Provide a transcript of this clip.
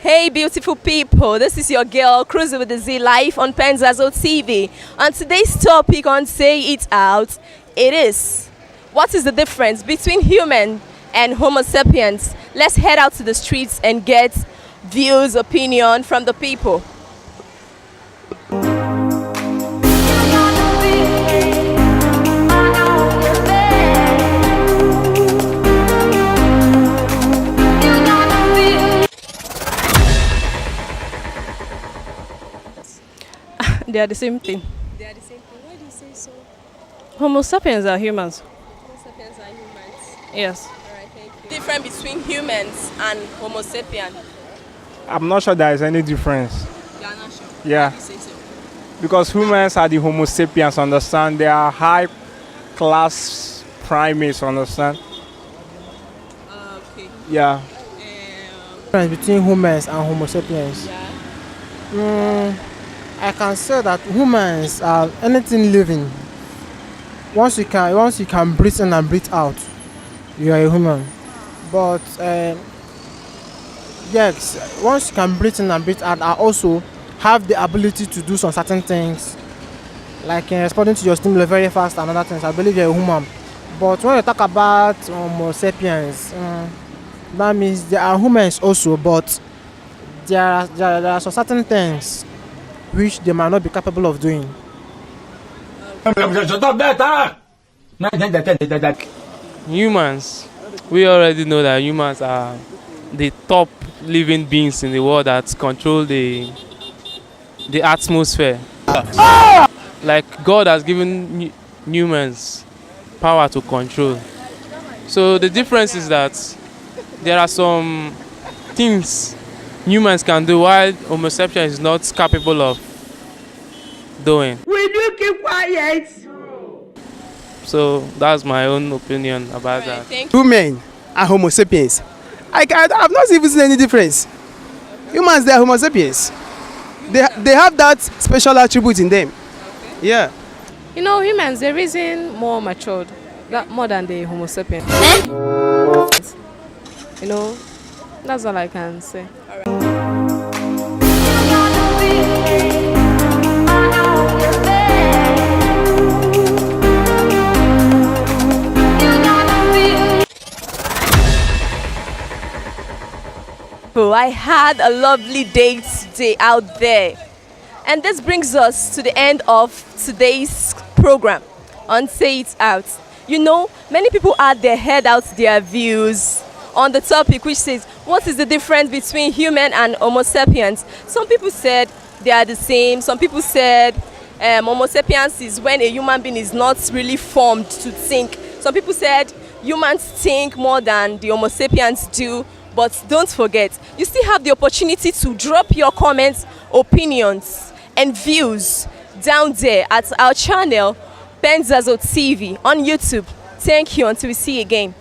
Hey beautiful people, this is your girl Cruising with the Z live on Penzazo TV. And today's topic on Say It Out, it is, what is the difference between human and homo sapiens? Let's head out to the streets and get views, opinion from the people. They are the same thing. They are the same thing. Why do you say so? Homo sapiens are humans. Homo sapiens are humans. Yes. Alright, thank you. Difference between humans and homo sapien. I'm not sure there is any difference. You are not sure? Yeah. Why do you say so? Because humans are the Homo sapiens, understand? They are high class primates, understand? Okay. Yeah. Difference between humans and Homo sapiens. Yeah. I can say that humans are anything living. Once you can breathe in and breathe out, you are a human. But yes, once you can breathe in and breathe out, I also have the ability to do some certain things, like responding to your stimuli very fast and other things. I believe you're a human. But when you talk about Homo sapiens, that means there are humans also, but there are some certain things which they might not be capable of doing. Humans, we already know that humans are the top living beings in the world that control the atmosphere. Like God has given humans power to control. So the difference is that there are some things humans can do while Homo sapiens is not capable of doing. Will you keep quiet? So that's my own opinion about that. Thank you. Human and Homo sapiens. I've not even seen any difference. Humans, they are Homo sapiens. They have that special attribute in them. Yeah. You know, humans, they reason more matured, more than the Homo sapiens. You know, that's all I can say. I had a lovely day today out there. And this brings us to the end of today's program on Say It Out. You know, many people had out their views on the topic, which says, what is the difference between human and Homo sapiens? Some people said they are the same. Some people said Homo sapiens is when a human being is not really formed to think. Some people said humans think more than the Homo sapiens do. But don't forget, you still have the opportunity to drop your comments, opinions, and views down there at our channel, Penzazo TV on YouTube. Thank you until we see you again.